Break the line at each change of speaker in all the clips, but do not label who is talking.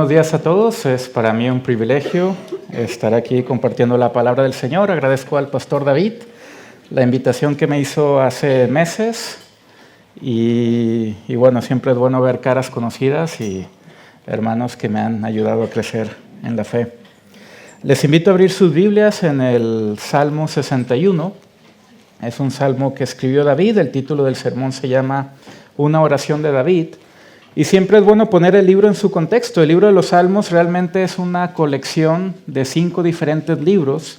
buenos días a todos. Es para mí un privilegio estar aquí compartiendo la palabra del Señor. Agradezco al pastor David la invitación que me hizo hace meses. Y bueno, siempre es bueno ver caras conocidas y hermanos que me han ayudado a crecer en la fe. Les invito a abrir sus Biblias en el Salmo 61. Es un salmo que escribió David. El título del sermón se llama Una oración de David. Y siempre es bueno poner el libro en su contexto. El libro de los Salmos realmente es una colección de 5 diferentes libros.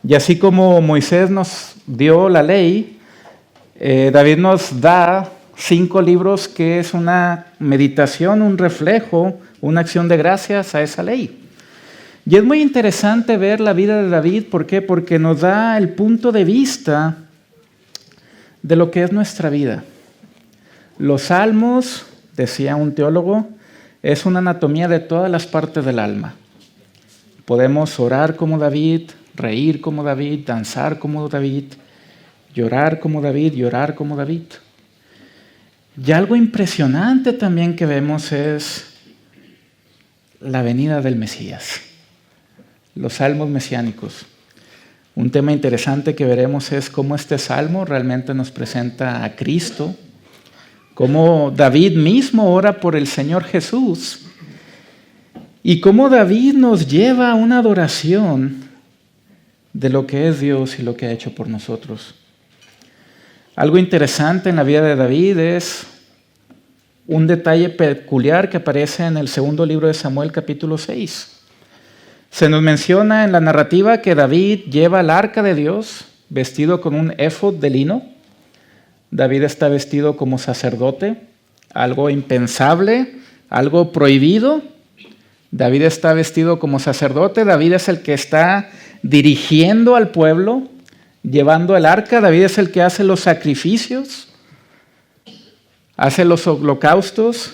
Y así como Moisés nos dio la ley, David nos da 5 libros que es una meditación, un reflejo, una acción de gracias a esa ley. Y es muy interesante ver la vida de David. ¿Por qué? Porque nos da el punto de vista de lo que es nuestra vida. Los Salmos, decía un teólogo, es una anatomía de todas las partes del alma. Podemos orar como David, reír como David, danzar como David, llorar como David, llorar como David. Y algo impresionante también que vemos es la venida del Mesías, los salmos mesiánicos. Un tema interesante que veremos es cómo este salmo realmente nos presenta a Cristo, cómo David mismo ora por el Señor Jesús y cómo David nos lleva a una adoración de lo que es Dios y lo que ha hecho por nosotros. Algo interesante en la vida de David es un detalle peculiar que aparece en el segundo libro de Samuel, capítulo 6. Se nos menciona en la narrativa que David lleva el arca de Dios vestido con un éfod de lino. David está vestido como sacerdote, algo impensable, algo prohibido. David está vestido como sacerdote. David es el que está dirigiendo al pueblo, llevando el arca. David es el que hace los sacrificios, hace los holocaustos.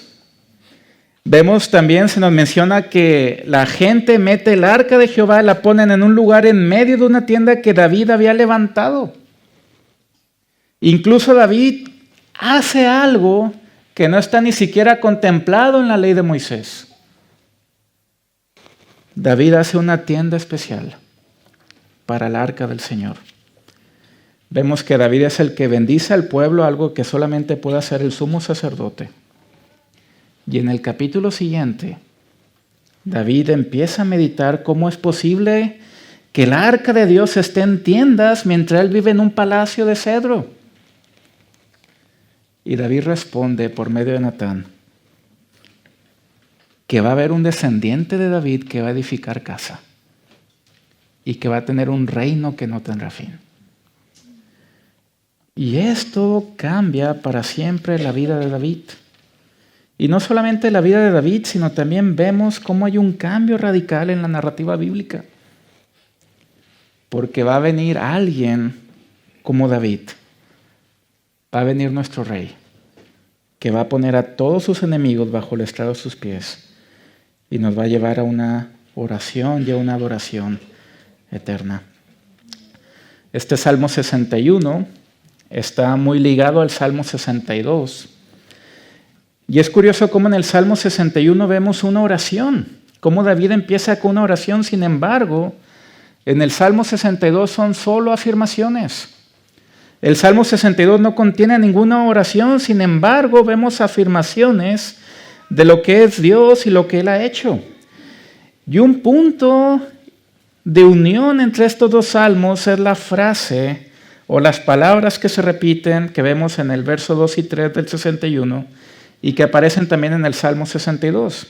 Vemos también, se nos menciona que la gente mete el arca de Jehová y la ponen en un lugar en medio de una tienda que David había levantado. Incluso David hace algo que no está ni siquiera contemplado en la ley de Moisés. David hace una tienda especial para el arca del Señor. Vemos que David es el que bendice al pueblo, algo que solamente puede hacer el sumo sacerdote. Y en el capítulo siguiente, David empieza a meditar cómo es posible que el arca de Dios esté en tiendas mientras él vive en un palacio de cedro. Y David responde por medio de Natán que va a haber un descendiente de David que va a edificar casa y que va a tener un reino que no tendrá fin. Y esto cambia para siempre la vida de David. Y no solamente la vida de David, sino también vemos cómo hay un cambio radical en la narrativa bíblica. Porque va a venir alguien como David. Va a venir nuestro rey, que va a poner a todos sus enemigos bajo el estrado de sus pies y nos va a llevar a una oración y a una adoración eterna. Este Salmo 61 está muy ligado al Salmo 62. Y es curioso cómo en el Salmo 61 vemos una oración, cómo David empieza con una oración, sin embargo, en el Salmo 62 son solo afirmaciones. El Salmo 62 no contiene ninguna oración, sin embargo, vemos afirmaciones de lo que es Dios y lo que Él ha hecho. Y un punto de unión entre estos dos salmos es la frase o las palabras que se repiten, que vemos en el verso 2 y 3 del 61 y que aparecen también en el Salmo 62.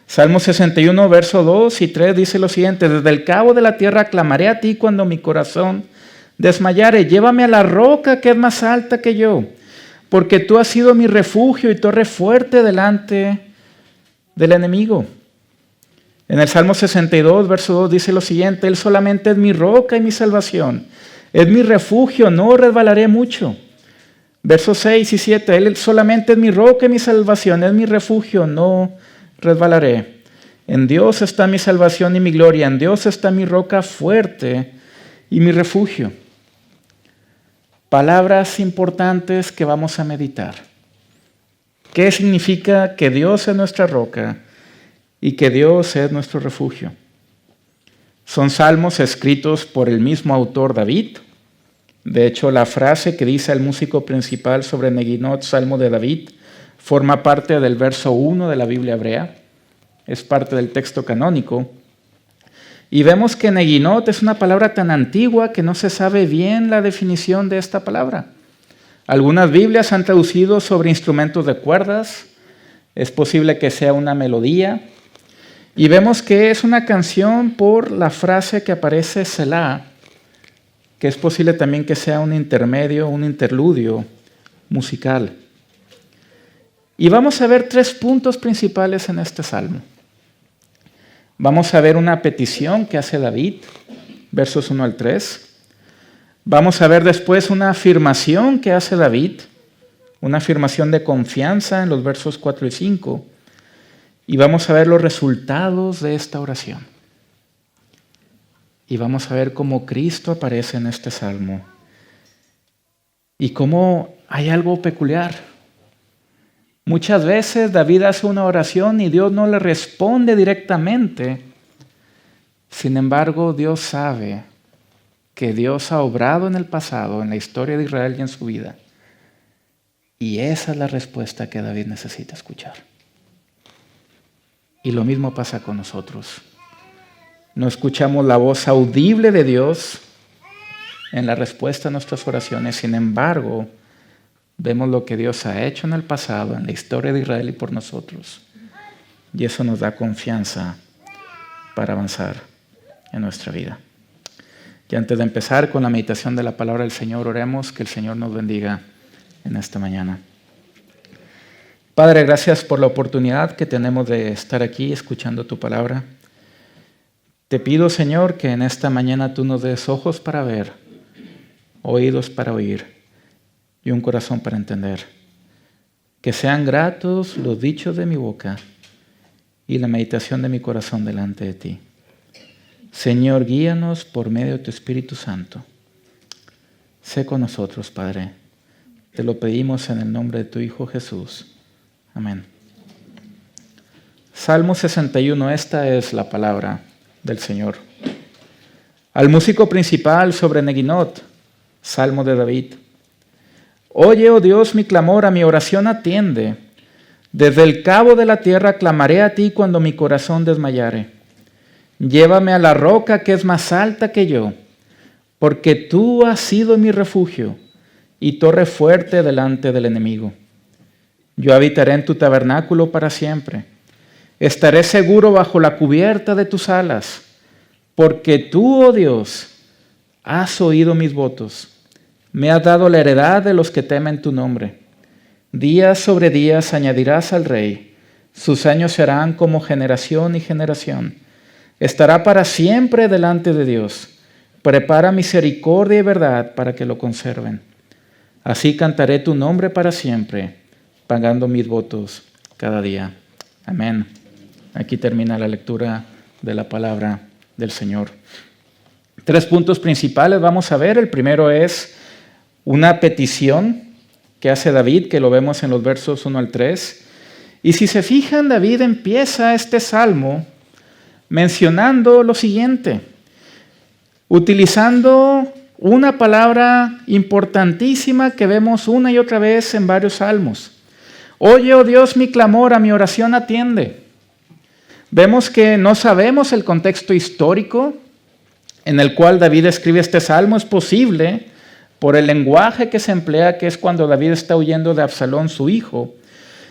Salmo 61, verso 2 y 3 dice lo siguiente: desde el cabo de la tierra clamaré a ti cuando mi corazón desmayare, llévame a la roca que es más alta que yo, porque tú has sido mi refugio y torre fuerte delante del enemigo. En el Salmo 62, verso 2 dice lo siguiente: Él solamente es mi roca y mi salvación, es mi refugio, no resbalaré mucho. Versos 6 y 7, Él solamente es mi roca y mi salvación, es mi refugio, no resbalaré. En Dios está mi salvación y mi gloria, en Dios está mi roca fuerte y mi refugio. Palabras importantes que vamos a meditar. ¿Qué significa que Dios es nuestra roca? y que Dios es nuestro refugio. Son salmos escritos por el mismo autor David. De hecho, la frase que dice el músico principal sobre Neguinot, Salmo de David, forma parte del verso 1 de la Biblia hebrea. Es parte del texto canónico. Y vemos que Neguinot es una palabra tan antigua que no se sabe bien la definición de esta palabra. Algunas Biblias han traducido sobre instrumentos de cuerdas. Es posible que sea una melodía. Y vemos que es una canción por la frase que aparece Selah, que es posible también que sea un intermedio, un interludio musical. Y vamos a ver 3 puntos principales en este salmo. Vamos a ver una petición que hace David, versos 1 al 3. Vamos a ver después una afirmación que hace David, una afirmación de confianza en los versos 4 y 5. Y vamos a ver los resultados de esta oración. Y vamos a ver cómo Cristo aparece en este salmo. Y cómo hay algo peculiar. Muchas veces David hace una oración y Dios no le responde directamente. Sin embargo, Dios sabe que Dios ha obrado en el pasado, en la historia de Israel y en su vida. Y esa es la respuesta que David necesita escuchar. Y lo mismo pasa con nosotros. No escuchamos la voz audible de Dios en la respuesta a nuestras oraciones. Sin embargo, vemos lo que Dios ha hecho en el pasado, en la historia de Israel y por nosotros. Y eso nos da confianza para avanzar en nuestra vida. Y antes de empezar con la meditación de la palabra del Señor, oremos que el Señor nos bendiga en esta mañana. Padre, gracias por la oportunidad que tenemos de estar aquí escuchando tu palabra. Te pido, Señor, que en esta mañana tú nos des ojos para ver, oídos para oír y un corazón para entender. Que sean gratos los dichos de mi boca y la meditación de mi corazón delante de ti. Señor, guíanos por medio de tu Espíritu Santo. Sé con nosotros, Padre. Te lo pedimos en el nombre de tu Hijo Jesús. Amén. Salmo 61, esta es la palabra del Señor. Al músico principal sobre Neguinot, Salmo de David. Oye, oh Dios, mi clamor, a mi oración atiende. Desde el cabo de la tierra clamaré a ti cuando mi corazón desmayare. Llévame a la roca que es más alta que yo, porque tú has sido mi refugio y torre fuerte delante del enemigo. Yo habitaré en tu tabernáculo para siempre. Estaré seguro bajo la cubierta de tus alas, porque tú, oh Dios, has oído mis votos. Me has dado la heredad de los que temen tu nombre. Días sobre días añadirás al rey. Sus años serán como generación y generación. Estará para siempre delante de Dios. Prepara misericordia y verdad para que lo conserven. Así cantaré tu nombre para siempre, pagando mis votos cada día. Amén. Aquí termina la lectura de la palabra del Señor. 3 puntos principales vamos a ver. El primero es una petición que hace David, que lo vemos en los versos 1 al 3. Y si se fijan, David empieza este salmo mencionando lo siguiente, utilizando una palabra importantísima que vemos una y otra vez en varios salmos. Oye, oh Dios, mi clamor, a mi oración atiende. Vemos que no sabemos el contexto histórico en el cual David escribe este salmo. Es posible, por el lenguaje que se emplea, que es cuando David está huyendo de Absalón, su hijo.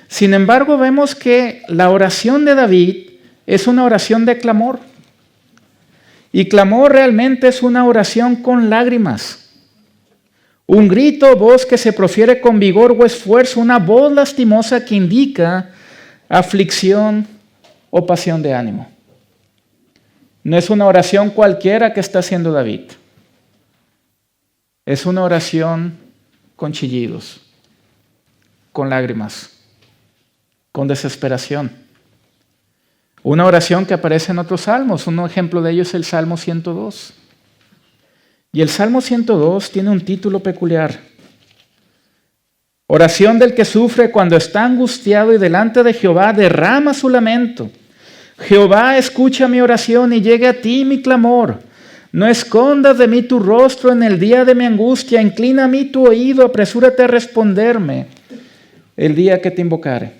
Sin embargo, vemos que la oración de David es una oración de clamor. Y clamor realmente es una oración con lágrimas. Un grito, voz que se profiere con vigor o esfuerzo, una voz lastimosa que indica aflicción o pasión de ánimo. No es una oración cualquiera que está haciendo David. Es una oración con chillidos, con lágrimas, con desesperación. Una oración que aparece en otros salmos. Un ejemplo de ello es el Salmo 102. Y el Salmo 102 tiene un título peculiar. Oración del que sufre cuando está angustiado y delante de Jehová derrama su lamento. Jehová, escucha mi oración y llegue a ti mi clamor. No escondas de mí tu rostro en el día de mi angustia. Inclina a mí tu oído, apresúrate a responderme el día que te invocare.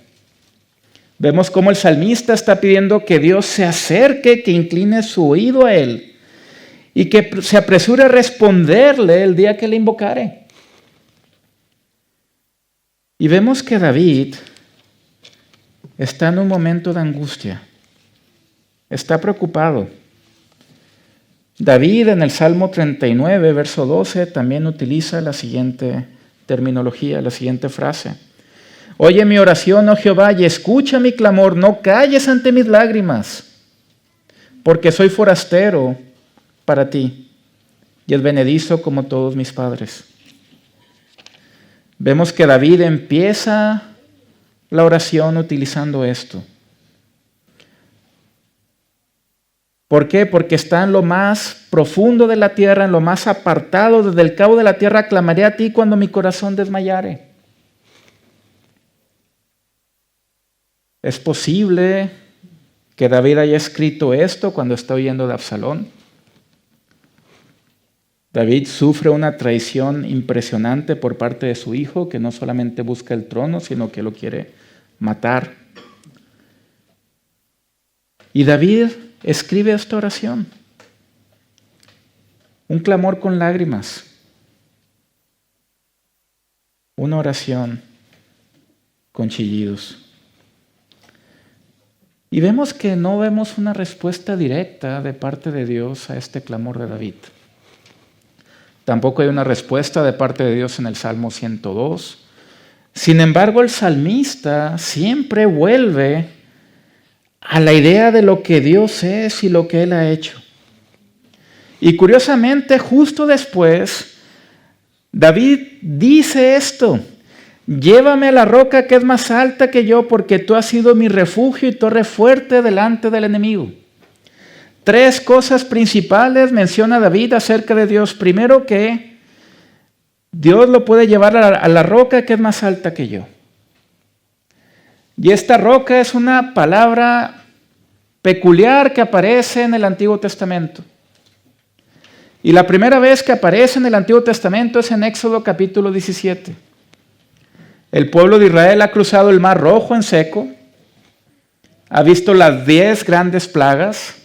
Vemos cómo el salmista está pidiendo que Dios se acerque, que incline su oído a él y que se apresure a responderle el día que le invocare. Y vemos que David está en un momento de angustia, está preocupado. David en el Salmo 39, verso 12, también utiliza la siguiente terminología, la siguiente frase. Oye mi oración, oh Jehová, y escucha mi clamor, no calles ante mis lágrimas, porque soy forastero para ti y advenedizo como todos mis padres. Vemos que David empieza la oración utilizando esto. ¿Por qué? Porque está en lo más profundo de la tierra, en lo más apartado, desde el cabo de la tierra, clamaré a ti cuando mi corazón desmayare. Es posible que David haya escrito esto cuando está huyendo de Absalón. David sufre una traición impresionante por parte de su hijo, que no solamente busca el trono, sino que lo quiere matar. Y David escribe esta oración, un clamor con lágrimas, una oración con chillidos. Y vemos que no vemos una respuesta directa de parte de Dios a este clamor de David. Tampoco hay una respuesta de parte de Dios en el Salmo 102. Sin embargo, el salmista siempre vuelve a la idea de lo que Dios es y lo que Él ha hecho. Y curiosamente, justo después, David dice esto: llévame a la roca que es más alta que yo, porque tú has sido mi refugio y torre fuerte delante del enemigo. 3 cosas principales menciona David acerca de Dios. Primero, que Dios lo puede llevar a la roca que es más alta que yo. Y esta roca es una palabra peculiar que aparece en el Antiguo Testamento. Y la primera vez que aparece en el Antiguo Testamento es en Éxodo capítulo 17. El pueblo de Israel ha cruzado el Mar Rojo en seco, ha visto las 10 grandes plagas.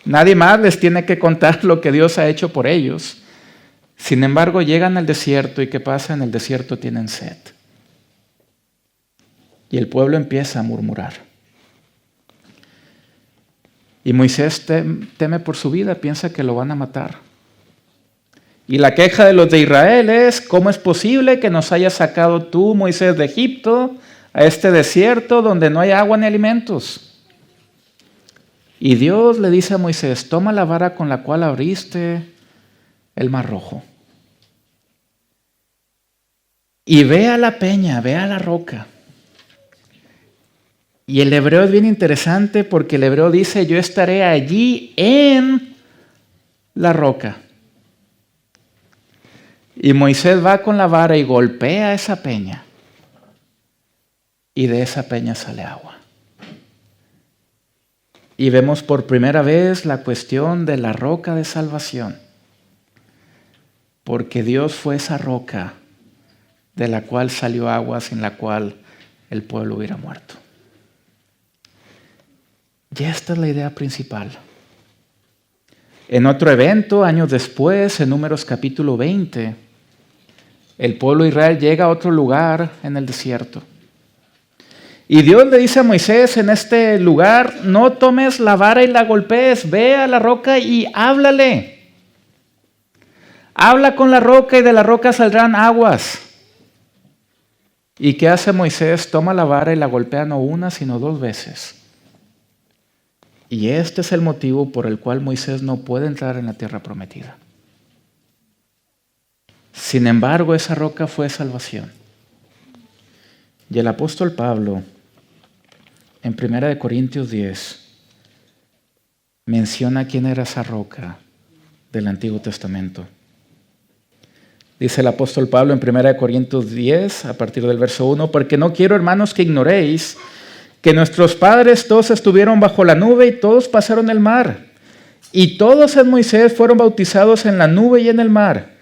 Nadie más les tiene que contar lo que Dios ha hecho por ellos. Sin embargo, llegan al desierto y ¿qué pasa? En el desierto tienen sed. Y el pueblo empieza a murmurar. Y Moisés teme por su vida, piensa que lo van a matar. Y la queja de los de Israel es: ¿cómo es posible que nos hayas sacado tú, Moisés, de Egipto a este desierto donde no hay agua ni alimentos? Y Dios le dice a Moisés: toma la vara con la cual abriste el Mar Rojo y ve a la peña, ve a la roca. Y el hebreo es bien interesante porque el hebreo dice: yo estaré allí en la roca. Y Moisés va con la vara y golpea esa peña. Y de esa peña sale agua. Y vemos por primera vez la cuestión de la roca de salvación. Porque Dios fue esa roca de la cual salió agua, sin la cual el pueblo hubiera muerto. Y esta es la idea principal. En otro evento, años después, en Números capítulo 20, el pueblo de Israel llega a otro lugar en el desierto. Y Dios le dice a Moisés en este lugar: no tomes la vara y la golpees, ve a la roca y háblale. Habla con la roca y de la roca saldrán aguas. ¿Y qué hace Moisés? Toma la vara y la golpea no una, sino 2 veces. Y este es el motivo por el cual Moisés no puede entrar en la tierra prometida. Sin embargo, esa roca fue salvación. Y el apóstol Pablo, en 1 Corintios 10, menciona quién era esa roca del Antiguo Testamento. Dice el apóstol Pablo en 1 Corintios 10, a partir del verso 1: porque no quiero, hermanos, que ignoréis que nuestros padres todos estuvieron bajo la nube y todos pasaron el mar. Y todos en Moisés fueron bautizados en la nube y en el mar.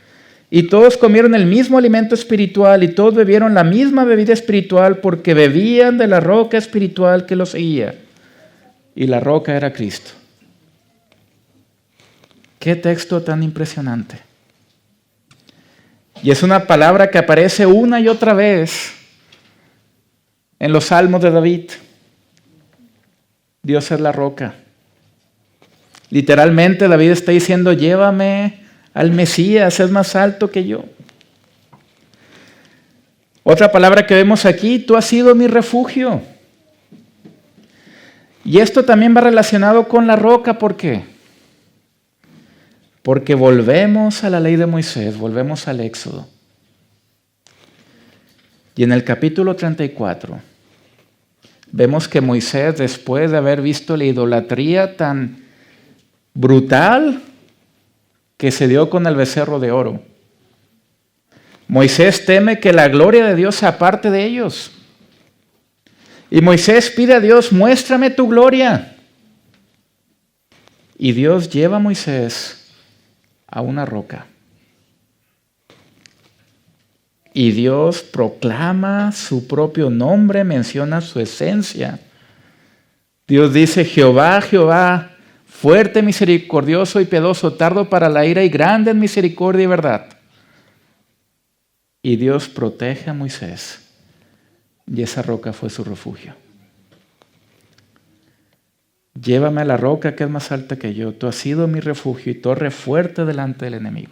Y todos comieron el mismo alimento espiritual y todos bebieron la misma bebida espiritual porque bebían de la roca espiritual que los seguía. Y la roca era Cristo. Qué texto tan impresionante. Y es una palabra que aparece una y otra vez en los salmos de David. Dios es la roca. Literalmente David está diciendo, llévame al Mesías, es más alto que yo. Otra palabra que vemos aquí, tú has sido mi refugio. Y esto también va relacionado con la roca, ¿por qué? Porque volvemos a la ley de Moisés, volvemos al Éxodo. Y en el capítulo 34, vemos que Moisés, después de haber visto la idolatría tan brutal que se dio con el becerro de oro, Moisés teme que la gloria de Dios se aparte de ellos. Y Moisés pide a Dios, muéstrame tu gloria. Y Dios lleva a Moisés a una roca. Y Dios proclama su propio nombre, menciona su esencia. Dios dice, Jehová, Jehová, fuerte, misericordioso y piadoso, tardo para la ira y grande en misericordia y verdad. Y Dios protege a Moisés. Y esa roca fue su refugio. Llévame a la roca que es más alta que yo. Tú has sido mi refugio y torre fuerte delante del enemigo.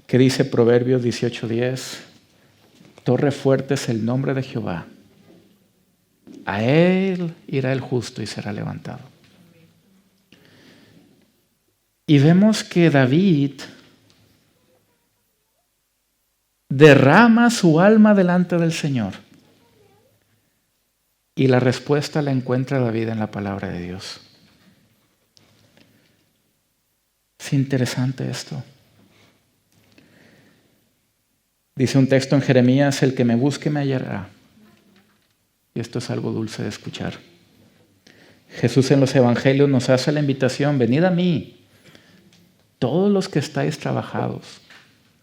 ¿Qué dice Proverbios 18:10? Torre fuerte es el nombre de Jehová. A él irá el justo y será levantado. Y vemos que David derrama su alma delante del Señor. Y la respuesta la encuentra David en la palabra de Dios. Es interesante esto. Dice un texto en Jeremías, el que me busque me hallará. Y esto es algo dulce de escuchar. Jesús en los evangelios nos hace la invitación, venid a mí, todos los que estáis trabajados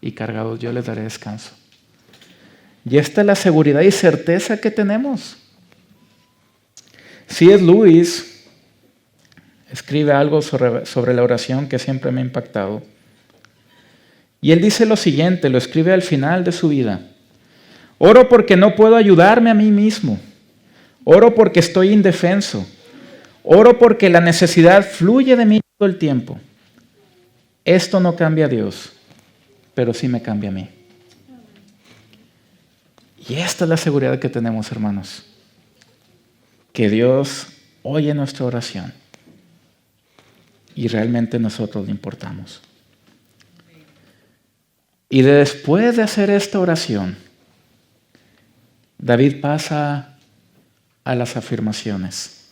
y cargados, yo les daré descanso. Y esta es la seguridad y certeza que tenemos. C.S. Lewis escribe algo sobre la oración que siempre me ha impactado. Y él dice lo siguiente, lo escribe al final de su vida. Oro porque no puedo ayudarme a mí mismo. Oro porque estoy indefenso. Oro porque la necesidad fluye de mí todo el tiempo. Esto no cambia a Dios, pero sí me cambia a mí. Y esta es la seguridad que tenemos, hermanos. Que Dios oye nuestra oración. Y realmente nosotros le importamos. Y después de hacer esta oración, David pasa a las afirmaciones.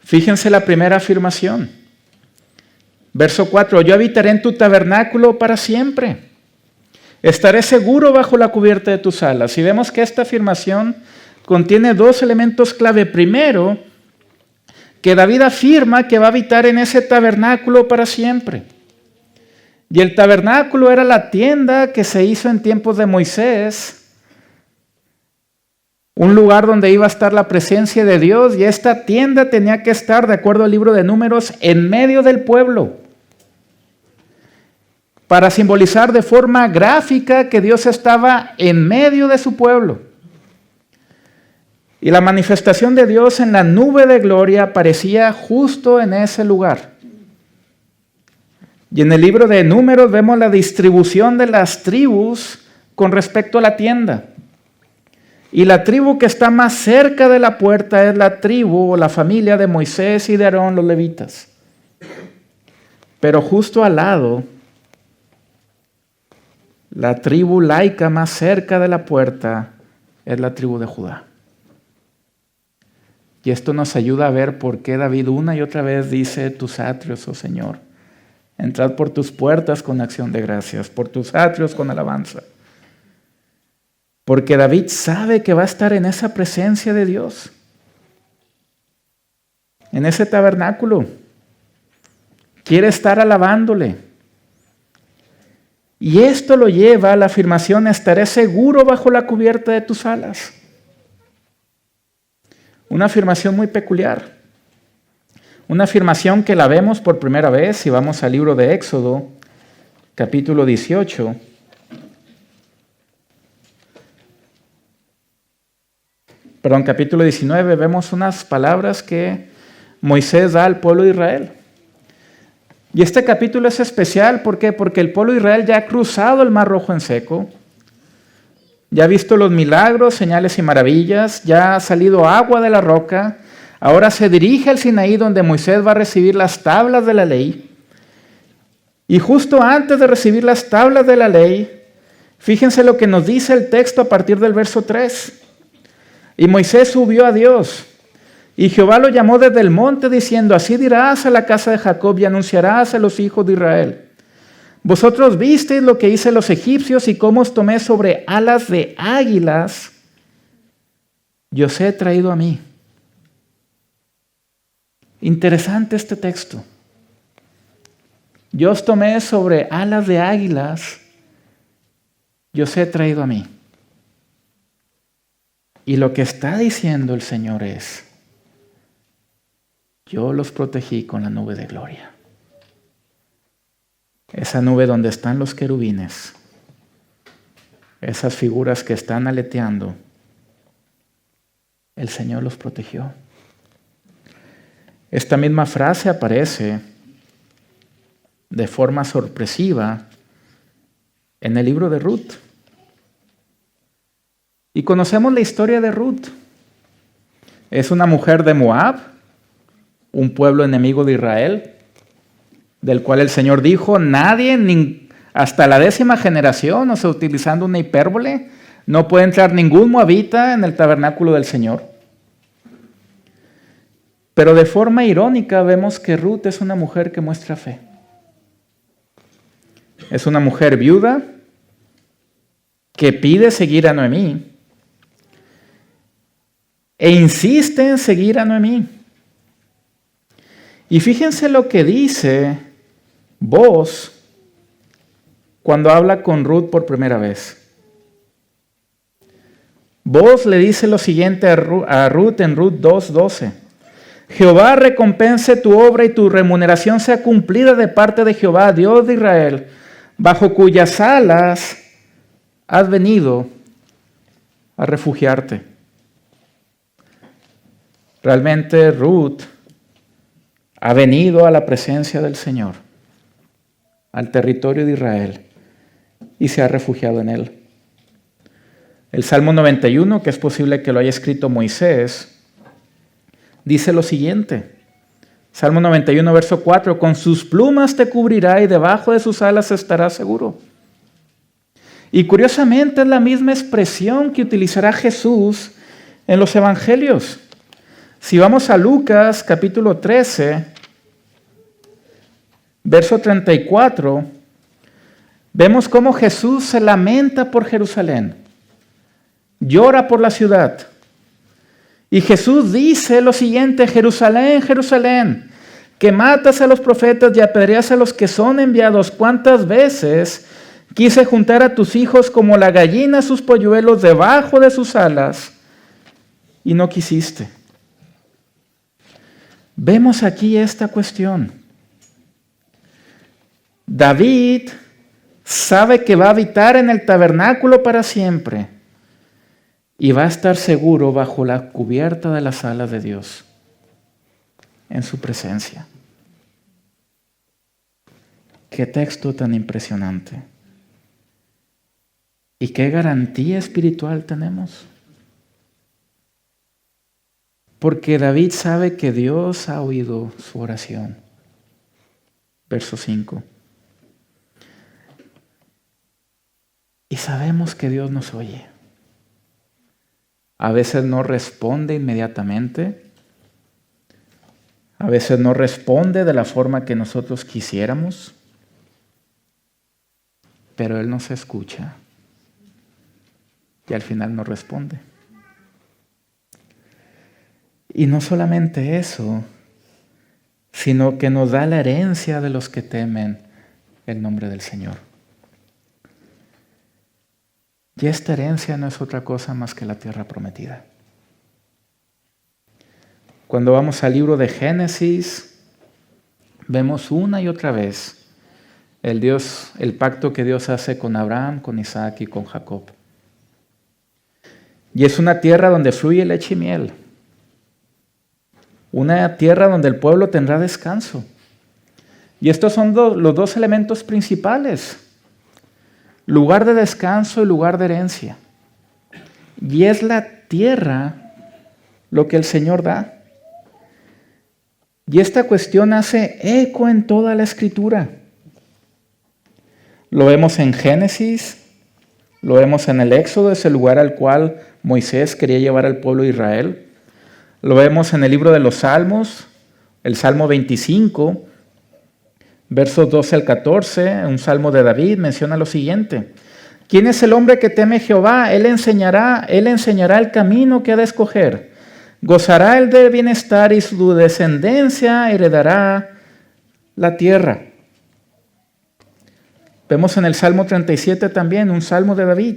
Fíjense la primera afirmación. Verso 4, yo habitaré en tu tabernáculo para siempre. Estaré seguro bajo la cubierta de tus alas. Y vemos que esta afirmación contiene dos elementos clave. Primero, que David afirma que va a habitar en ese tabernáculo para siempre. Y el tabernáculo era la tienda que se hizo en tiempos de Moisés, un lugar donde iba a estar la presencia de Dios, y esta tienda tenía que estar, de acuerdo al libro de Números, en medio del pueblo, para simbolizar de forma gráfica que Dios estaba en medio de su pueblo. Y la manifestación de Dios en la nube de gloria aparecía justo en ese lugar. Y en el libro de Números vemos la distribución de las tribus con respecto a la tienda. Y la tribu que está más cerca de la puerta es la tribu o la familia de Moisés y de Aarón, los levitas. Pero justo al lado, la tribu laica más cerca de la puerta es la tribu de Judá. Y esto nos ayuda a ver por qué David una y otra vez dice, tus atrios, oh Señor. Entrad por tus puertas con acción de gracias, por tus atrios con alabanza. Porque David sabe que va a estar en esa presencia de Dios, en ese tabernáculo. Quiere estar alabándole. Y esto lo lleva a la afirmación: estaré seguro bajo la cubierta de tus alas. Una afirmación muy peculiar. Una afirmación que la vemos por primera vez si vamos al libro de Éxodo, capítulo 18. Capítulo 19, vemos unas palabras que Moisés da al pueblo de Israel. Y este capítulo es especial, ¿por qué? Porque el pueblo de Israel ya ha cruzado el Mar Rojo en seco, ya ha visto los milagros, señales y maravillas, ya ha salido agua de la roca, ahora se dirige al Sinaí donde Moisés va a recibir las tablas de la ley. Y justo antes de recibir las tablas de la ley, fíjense lo que nos dice el texto a partir del verso 3. Y Moisés subió a Dios, y Jehová lo llamó desde el monte diciendo: así dirás a la casa de Jacob y anunciarás a los hijos de Israel: vosotros visteis lo que hice a los egipcios y cómo os tomé sobre alas de águilas, y os he traído a mí. Interesante este texto. Yo os tomé sobre alas de águilas, y os he traído a mí. Y lo que está diciendo el Señor es: yo los protegí con la nube de gloria. Esa nube donde están los querubines, esas figuras que están aleteando, el Señor los protegió. Esta misma frase aparece de forma sorpresiva en el libro de Ruth. Y conocemos la historia de Ruth. Es una mujer de Moab, un pueblo enemigo de Israel, del cual el Señor dijo: nadie, hasta la 10ª generación, o sea, utilizando una hipérbole, no puede entrar ningún moabita en el tabernáculo del Señor. Pero de forma irónica vemos que Ruth es una mujer que muestra fe. Es una mujer viuda que pide seguir a Noemí e insiste en seguir a Noemí. Y fíjense lo que dice Boaz cuando habla con Ruth por primera vez. Boaz le dice lo siguiente a Ruth en Ruth 2:12. Jehová recompense tu obra y tu remuneración sea cumplida de parte de Jehová, Dios de Israel, bajo cuyas alas has venido a refugiarte. Realmente Ruth ha venido a la presencia del Señor, al territorio de Israel, y se ha refugiado en él. El Salmo 91, que es posible que lo haya escrito Moisés, dice lo siguiente. Salmo 91, verso 4: con sus plumas te cubrirá y debajo de sus alas estarás seguro. Y curiosamente es la misma expresión que utilizará Jesús en los evangelios. Si vamos a Lucas capítulo 13, verso 34, vemos cómo Jesús se lamenta por Jerusalén, llora por la ciudad. Y Jesús dice lo siguiente: Jerusalén, Jerusalén, que matas a los profetas y apedreas a los que son enviados. ¿Cuántas veces quise juntar a tus hijos como la gallina a sus polluelos debajo de sus alas, y no quisiste? Vemos aquí esta cuestión. David sabe que va a habitar en el tabernáculo para siempre y va a estar seguro bajo la cubierta de las alas de Dios, en su presencia. Qué texto tan impresionante. ¿Y qué garantía espiritual tenemos? Porque David sabe que Dios ha oído su oración. Verso 5. Y sabemos que Dios nos oye. A veces no responde inmediatamente. A veces no responde de la forma que nosotros quisiéramos. Pero Él nos escucha. Y al final nos responde. Y no solamente eso, sino que nos da la herencia de los que temen el nombre del Señor. Y esta herencia no es otra cosa más que la tierra prometida. Cuando vamos al libro de Génesis, vemos una y otra vez el pacto que Dios hace con Abraham, con Isaac y con Jacob. Y es una tierra donde fluye leche y miel. Una tierra donde el pueblo tendrá descanso. Y estos son los dos elementos principales. Lugar de descanso y lugar de herencia. Y es la tierra lo que el Señor da. Y esta cuestión hace eco en toda la Escritura. Lo vemos en Génesis, lo vemos en el Éxodo, es el lugar al cual Moisés quería llevar al pueblo de Israel. Lo vemos en el libro de los Salmos, el Salmo 25, versos 12 al 14, un salmo de David, menciona lo siguiente. ¿Quién es el hombre que teme a Jehová? Él enseñará el camino que ha de escoger. Gozará él de bienestar y su descendencia heredará la tierra. Vemos en el Salmo 37 también, un salmo de David,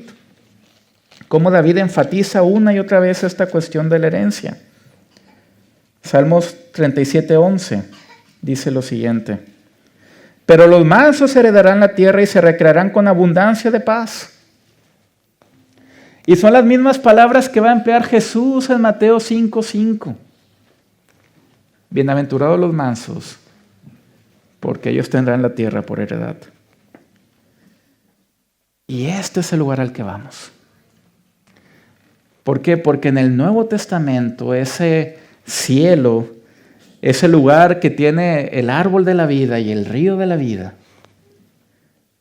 cómo David enfatiza una y otra vez esta cuestión de la herencia. Salmos 37:11 dice lo siguiente. Pero los mansos heredarán la tierra y se recrearán con abundancia de paz. Y son las mismas palabras que va a emplear Jesús en Mateo 5:5. Bienaventurados los mansos, porque ellos tendrán la tierra por heredad. Y este es el lugar al que vamos. ¿Por qué? Porque en el Nuevo Testamento ese cielo, ese lugar que tiene el árbol de la vida y el río de la vida,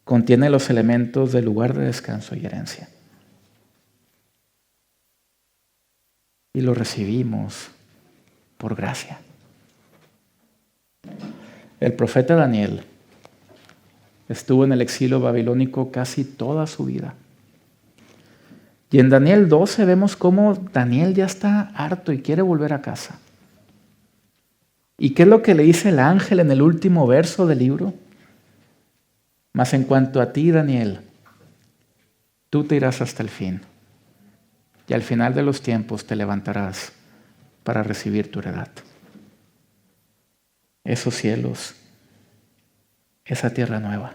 contiene los elementos del lugar de descanso y herencia. Y lo recibimos por gracia. El profeta Daniel estuvo en el exilio babilónico casi toda su vida. Y en Daniel 12 vemos cómo Daniel ya está harto y quiere volver a casa. ¿Y qué es lo que le dice el ángel en el último verso del libro? Mas en cuanto a ti, Daniel, tú te irás hasta el fin. Y al final de los tiempos te levantarás para recibir tu heredad. Esos cielos, esa tierra nueva.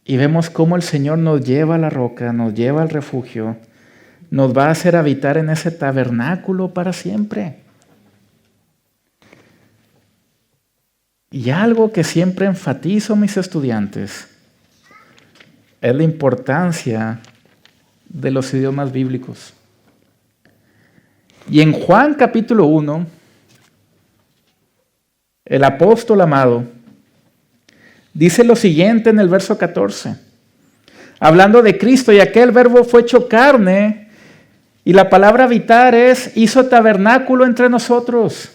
Y vemos cómo el Señor nos lleva a la roca, nos lleva al refugio, nos va a hacer habitar en ese tabernáculo para siempre. Y algo que siempre enfatizo a mis estudiantes es la importancia de los idiomas bíblicos. Y en Juan capítulo 1, el apóstol amado dice lo siguiente en el verso 14, hablando de Cristo, y aquel verbo fue hecho carne, y la palabra habitar es, hizo tabernáculo entre nosotros.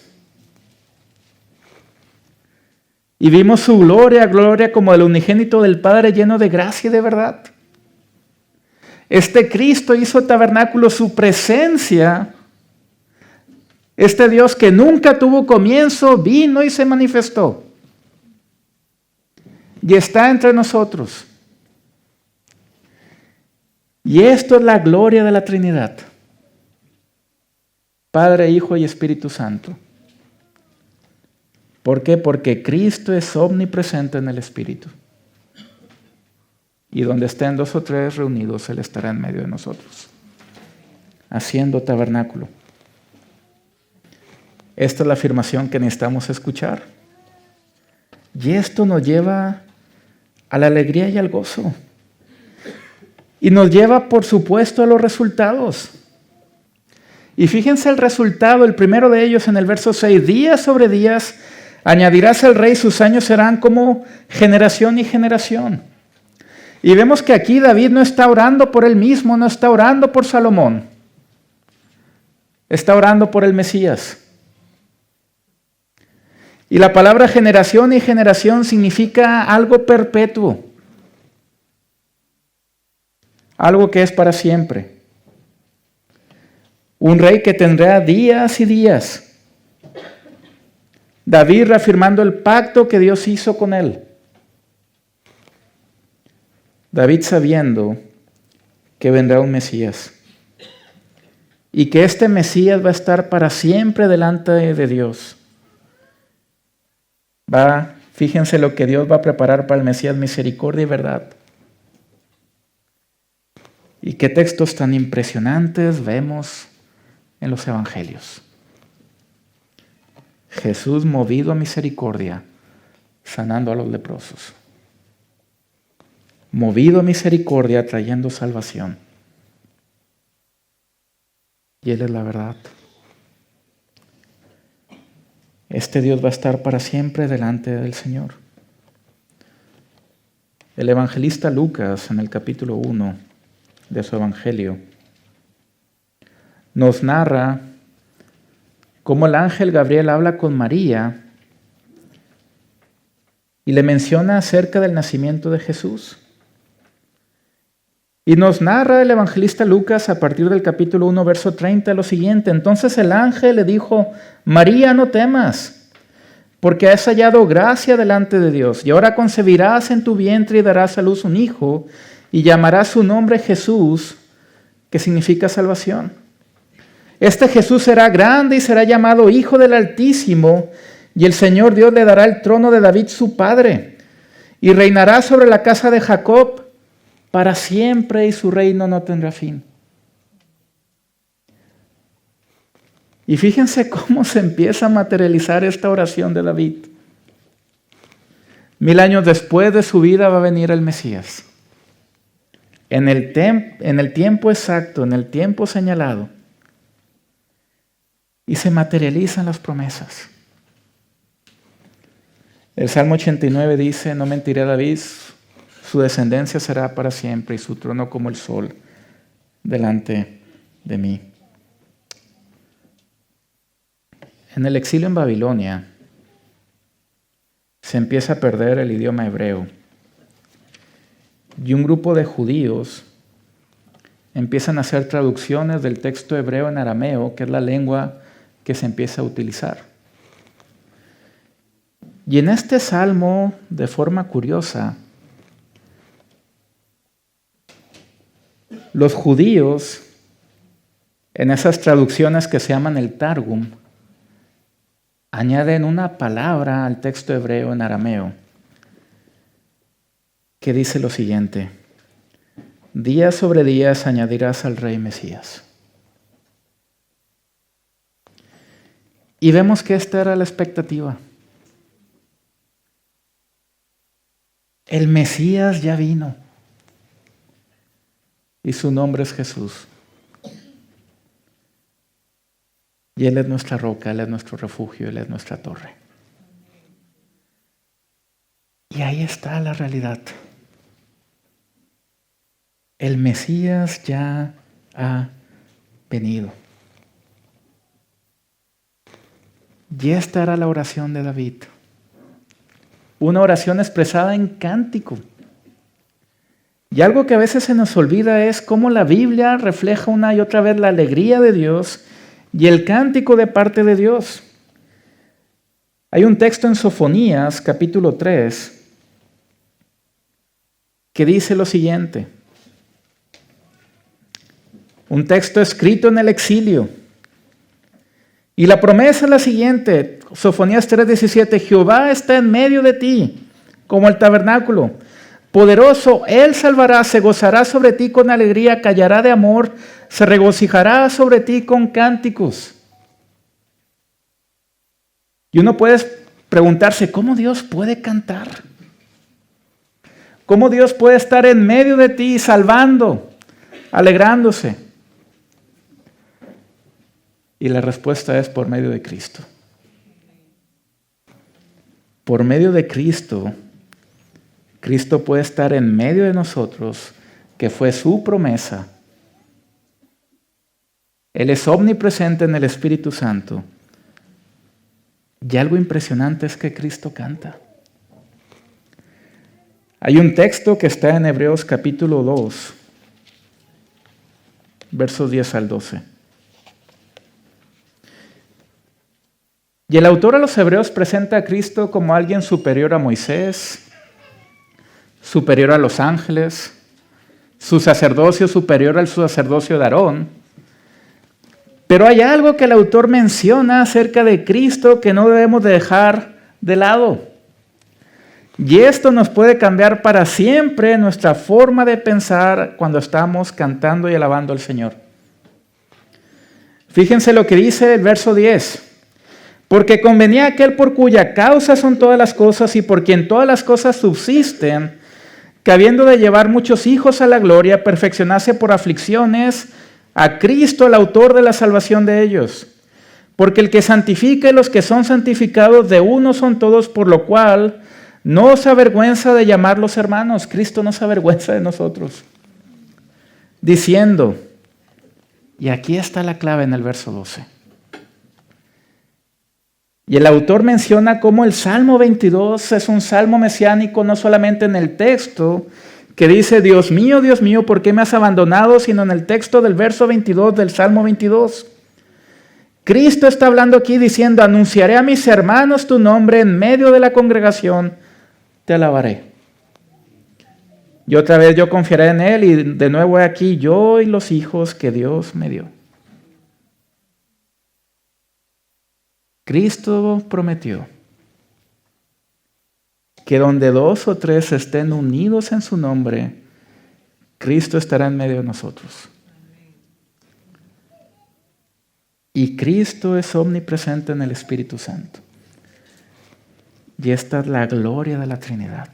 Y vimos su gloria, gloria como del unigénito del Padre, lleno de gracia y de verdad. Este Cristo hizo tabernáculo, su presencia, este Dios que nunca tuvo comienzo, vino y se manifestó. Y está entre nosotros. Y esto es la gloria de la Trinidad. Padre, Hijo y Espíritu Santo. ¿Por qué? Porque Cristo es omnipresente en el Espíritu. Y donde estén 2 o 3 reunidos, Él estará en medio de nosotros, haciendo tabernáculo. Esta es la afirmación que necesitamos escuchar. Y esto nos lleva a la alegría y al gozo. Y nos lleva, por supuesto, a los resultados. Y fíjense el resultado, el primero de ellos en el verso 6. Días sobre días añadirás al rey, sus años serán como generación y generación. Y vemos que aquí David no está orando por él mismo, no está orando por Salomón. Está orando por el Mesías. Y la palabra generación y generación significa algo perpetuo. algo que es para siempre. Un rey que tendrá días y días. David reafirmando el pacto que Dios hizo con él. David sabiendo que vendrá un Mesías y que este Mesías va a estar para siempre delante de Dios. Fíjense lo que Dios va a preparar para el Mesías: misericordia y verdad. Y qué textos tan impresionantes vemos en los evangelios. Jesús movido a misericordia, sanando a los leprosos. Movido a misericordia, trayendo salvación. Y Él es la verdad. Este Dios va a estar para siempre delante del Señor. El evangelista Lucas, en el capítulo 1 de su evangelio, nos narra cómo el ángel Gabriel habla con María y le menciona acerca del nacimiento de Jesús. Y nos narra el evangelista Lucas a partir del capítulo 1, verso 30, lo siguiente: entonces el ángel le dijo: María, no temas, porque has hallado gracia delante de Dios, y ahora concebirás en tu vientre y darás a luz un hijo, y llamarás su nombre Jesús, que significa salvación. Este Jesús será grande y será llamado Hijo del Altísimo, y el Señor Dios le dará el trono de David su padre, y reinará sobre la casa de Jacob para siempre, y su reino no tendrá fin. Y fíjense cómo se empieza a materializar esta oración de David. 1000 años después de su vida va a venir el Mesías. En el tiempo exacto, en el tiempo señalado. Y se materializan las promesas. El Salmo 89 dice: no mentirá David, su descendencia será para siempre y su trono como el sol delante de mí. En el exilio en Babilonia se empieza a perder el idioma hebreo y un grupo de judíos empiezan a hacer traducciones del texto hebreo en arameo, que es la lengua que se empieza a utilizar. Y en este salmo, de forma curiosa, los judíos, en esas traducciones que se llaman el Targum, añaden una palabra al texto hebreo en arameo que dice lo siguiente: día sobre día añadirás al rey Mesías. Y vemos que esta era la expectativa. El Mesías ya vino. Y su nombre es Jesús. Y Él es nuestra roca, Él es nuestro refugio, Él es nuestra torre. Y ahí está la realidad. El Mesías ya ha venido. Y esta era la oración de David. Una oración expresada en cántico. Y algo que a veces se nos olvida es cómo la Biblia refleja una y otra vez la alegría de Dios y el cántico de parte de Dios. Hay un texto en Sofonías, capítulo 3, que dice lo siguiente. Un texto escrito en el exilio. Y la promesa es la siguiente, Sofonías 3:17, Jehová está en medio de ti, como el tabernáculo. Poderoso, Él salvará, se gozará sobre ti con alegría, callará de amor, se regocijará sobre ti con cánticos. Y uno puede preguntarse, ¿cómo Dios puede cantar? ¿Cómo Dios puede estar en medio de ti, salvando, alegrándose? Y la respuesta es por medio de Cristo. Por medio de Cristo, Cristo puede estar en medio de nosotros, que fue su promesa. Él es omnipresente en el Espíritu Santo. Y algo impresionante es que Cristo canta. Hay un texto que está en Hebreos capítulo 2, versos 10 al 12. Y el autor a los Hebreos presenta a Cristo como alguien superior a Moisés, superior a los ángeles, su sacerdocio superior al sacerdocio de Aarón. Pero hay algo que el autor menciona acerca de Cristo que no debemos dejar de lado. Y esto nos puede cambiar para siempre nuestra forma de pensar cuando estamos cantando y alabando al Señor. Fíjense lo que dice el verso 10. Porque convenía aquel por cuya causa son todas las cosas y por quien todas las cosas subsisten, que habiendo de llevar muchos hijos a la gloria, perfeccionase por aflicciones a Cristo, el autor de la salvación de ellos. Porque el que santifica y los que son santificados de uno son todos, por lo cual no se avergüenza de llamarlos hermanos. Cristo no se avergüenza de nosotros. Diciendo, y aquí está la clave en el verso 12. Y el autor menciona cómo el Salmo 22 es un salmo mesiánico, no solamente en el texto que dice, Dios mío, ¿por qué me has abandonado?, sino en el texto del verso 22 del Salmo 22. Cristo está hablando aquí diciendo, anunciaré a mis hermanos tu nombre en medio de la congregación, te alabaré. Y otra vez yo confiaré en Él y de nuevo he aquí yo y los hijos que Dios me dio. Cristo prometió que donde 2 o 3 estén unidos en su nombre, Cristo estará en medio de nosotros. Y Cristo es omnipresente en el Espíritu Santo. Y esta es la gloria de la Trinidad.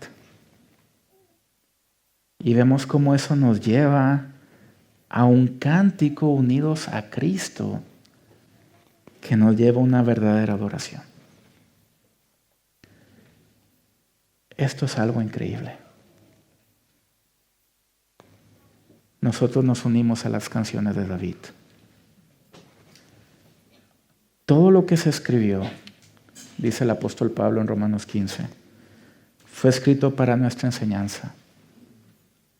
Y vemos cómo eso nos lleva a un cántico unidos a Cristo que nos lleva a una verdadera adoración. Esto es algo increíble. Nosotros nos unimos a las canciones de David. Todo lo que se escribió, dice el apóstol Pablo en Romanos 15, fue escrito para nuestra enseñanza,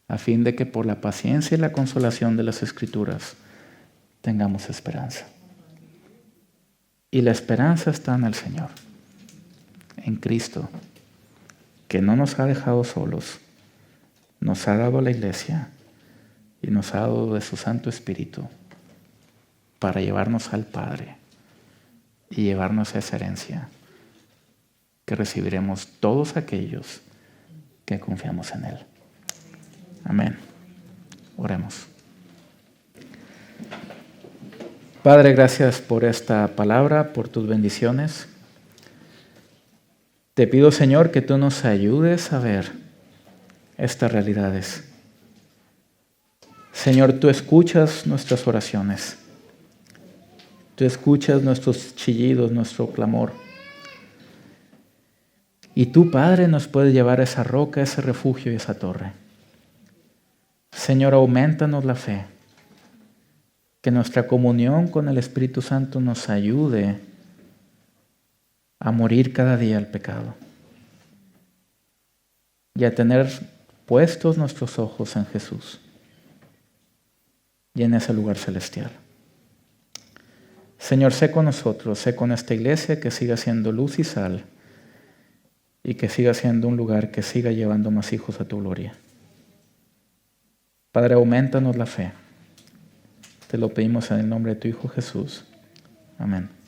a fin de que por la paciencia y la consolación de las Escrituras tengamos esperanza. Y la esperanza está en el Señor, en Cristo, que no nos ha dejado solos, nos ha dado la iglesia y nos ha dado de su Santo Espíritu para llevarnos al Padre y llevarnos a esa herencia que recibiremos todos aquellos que confiamos en Él. Amén. Oremos. Padre, gracias por esta palabra, por tus bendiciones. Te pido, Señor, que tú nos ayudes a ver estas realidades. Señor, tú escuchas nuestras oraciones. Tú escuchas nuestros chillidos, nuestro clamor. Y tú, Padre, nos puedes llevar a esa roca, a ese refugio y esa torre. Señor, aumentanos la fe. Que nuestra comunión con el Espíritu Santo nos ayude a morir cada día al pecado y a tener puestos nuestros ojos en Jesús y en ese lugar celestial. Señor, sé con nosotros, sé con esta iglesia que siga siendo luz y sal y que siga siendo un lugar que siga llevando más hijos a tu gloria. Padre, aumentanos la fe. Te lo pedimos en el nombre de tu Hijo Jesús. Amén.